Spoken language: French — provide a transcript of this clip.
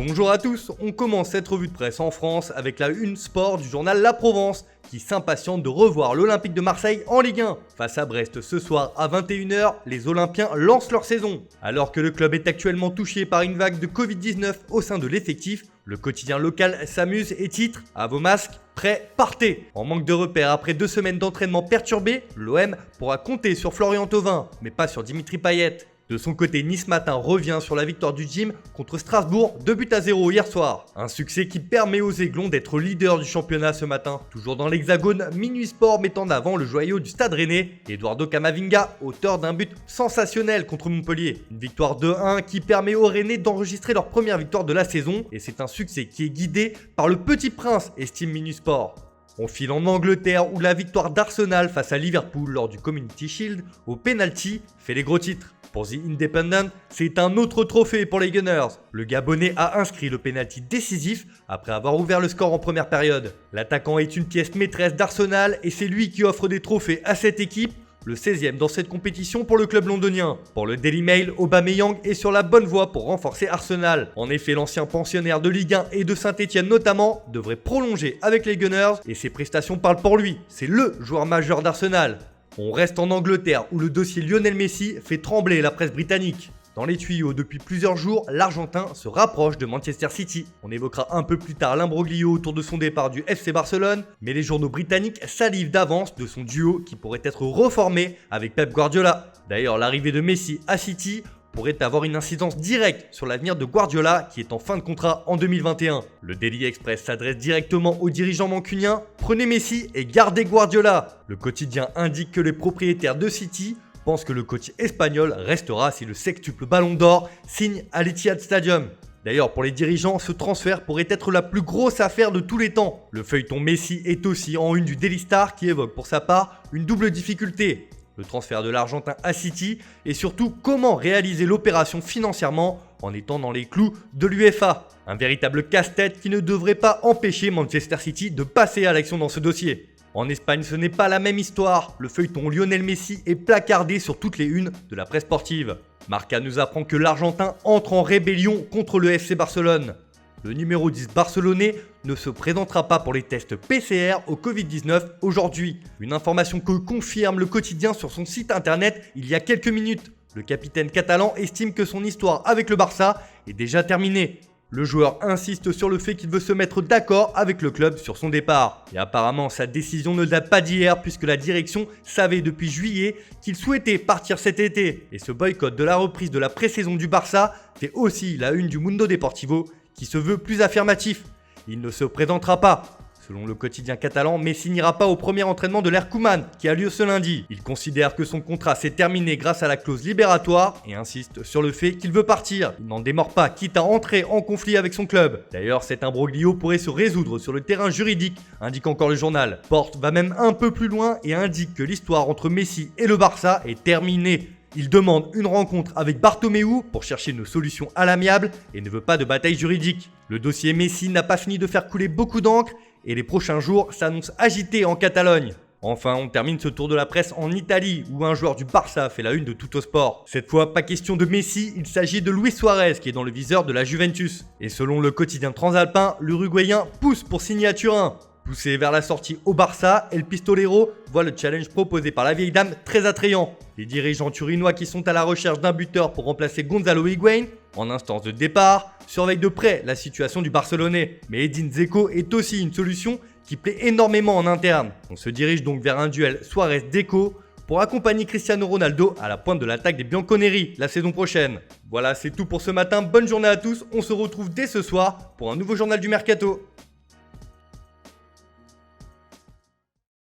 Bonjour à tous, on commence cette revue de presse en France avec la une sport du journal La Provence qui s'impatiente de revoir l'Olympique de Marseille en Ligue 1. Face à Brest ce soir à 21h, les Olympiens lancent leur saison. Alors que le club est actuellement touché par une vague de Covid-19 au sein de l'effectif, le quotidien local s'amuse et titre « À vos masques, prêts, partez !» En manque de repères après 2 semaines d'entraînement perturbés, l'OM pourra compter sur Florian Thauvin, mais pas sur Dimitri Payet. De son côté, Nice Matin revient sur la victoire du Gym contre Strasbourg, 2-0 hier soir. Un succès qui permet aux Aiglons d'être leader du championnat ce matin. Toujours dans l'Hexagone, Minuit Sport met en avant le joyau du Stade Rennais, Eduardo Camavinga, auteur d'un but sensationnel contre Montpellier. Une victoire 2-1 qui permet aux Rennais d'enregistrer leur première victoire de la saison, et c'est un succès qui est guidé par le Petit Prince, estime Minuit Sport. On file en Angleterre où la victoire d'Arsenal face à Liverpool lors du Community Shield au penalty fait les gros titres. Pour The Independent, c'est un autre trophée pour les Gunners. Le Gabonais a inscrit le penalty décisif après avoir ouvert le score en première période. L'attaquant est une pièce maîtresse d'Arsenal et c'est lui qui offre des trophées à cette équipe, le 16e dans cette compétition pour le club londonien. Pour le Daily Mail, Aubameyang est sur la bonne voie pour renforcer Arsenal. En effet, l'ancien pensionnaire de Ligue 1 et de Saint-Etienne notamment devrait prolonger avec les Gunners et ses prestations parlent pour lui. C'est le joueur majeur d'Arsenal. On reste en Angleterre où le dossier Lionel Messi fait trembler la presse britannique. Dans les tuyaux depuis plusieurs jours, l'Argentin se rapproche de Manchester City. On évoquera un peu plus tard l'imbroglio autour de son départ du FC Barcelone, mais les journaux britanniques salivent d'avance de son duo qui pourrait être reformé avec Pep Guardiola. D'ailleurs, l'arrivée de Messi à City pourrait avoir une incidence directe sur l'avenir de Guardiola qui est en fin de contrat en 2021. Le Daily Express s'adresse directement aux dirigeants mancuniens. Prenez Messi et gardez Guardiola. Le quotidien indique que les propriétaires de City pensent que le coach espagnol restera si le sextuple Ballon d'Or signe à l'Etihad Stadium. D'ailleurs, pour les dirigeants, ce transfert pourrait être la plus grosse affaire de tous les temps. Le feuilleton Messi est aussi en une du Daily Star qui évoque pour sa part une double difficulté. Le transfert de l'Argentin à City et surtout comment réaliser l'opération financièrement en étant dans les clous de l'UEFA. Un véritable casse-tête qui ne devrait pas empêcher Manchester City de passer à l'action dans ce dossier. En Espagne, ce n'est pas la même histoire. Le feuilleton Lionel Messi est placardé sur toutes les unes de la presse sportive. Marca nous apprend que l'Argentin entre en rébellion contre le FC Barcelone. Le numéro 10 barcelonais ne se présentera pas pour les tests PCR au Covid-19 aujourd'hui. Une information que confirme le quotidien sur son site internet il y a quelques minutes. Le capitaine catalan estime que son histoire avec le Barça est déjà terminée. Le joueur insiste sur le fait qu'il veut se mettre d'accord avec le club sur son départ. Et apparemment, sa décision ne date pas d'hier puisque la direction savait depuis juillet qu'il souhaitait partir cet été. Et ce boycott de la reprise de la pré-saison du Barça fait aussi la une du Mundo Deportivo qui se veut plus affirmatif. Il ne se présentera pas. Selon le quotidien catalan, Messi n'ira pas au premier entraînement de l'Air Koeman qui a lieu ce lundi. Il considère que son contrat s'est terminé grâce à la clause libératoire et insiste sur le fait qu'il veut partir. Il n'en démord pas, quitte à entrer en conflit avec son club. D'ailleurs, cet imbroglio pourrait se résoudre sur le terrain juridique, indique encore le journal. Porte va même un peu plus loin et indique que l'histoire entre Messi et le Barça est terminée. Il demande une rencontre avec Bartomeu pour chercher une solution à l'amiable et ne veut pas de bataille juridique. Le dossier Messi n'a pas fini de faire couler beaucoup d'encre et les prochains jours s'annoncent agités en Catalogne. Enfin, on termine ce tour de la presse en Italie où un joueur du Barça fait la une de Tuttosport. Cette fois, pas question de Messi, il s'agit de Luis Suarez qui est dans le viseur de la Juventus. Et selon le quotidien transalpin, l'Uruguayen pousse pour signer à Turin. Poussé vers la sortie au Barça, El Pistolero voit le challenge proposé par la vieille dame très attrayant. Les dirigeants turinois qui sont à la recherche d'un buteur pour remplacer Gonzalo Higuaín, en instance de départ, surveillent de près la situation du Barcelonais. Mais Edin Dzeko est aussi une solution qui plaît énormément en interne. On se dirige donc vers un duel Suarez-Deco pour accompagner Cristiano Ronaldo à la pointe de l'attaque des Bianconeri la saison prochaine. Voilà, c'est tout pour ce matin. Bonne journée à tous. On se retrouve dès ce soir pour un nouveau journal du Mercato.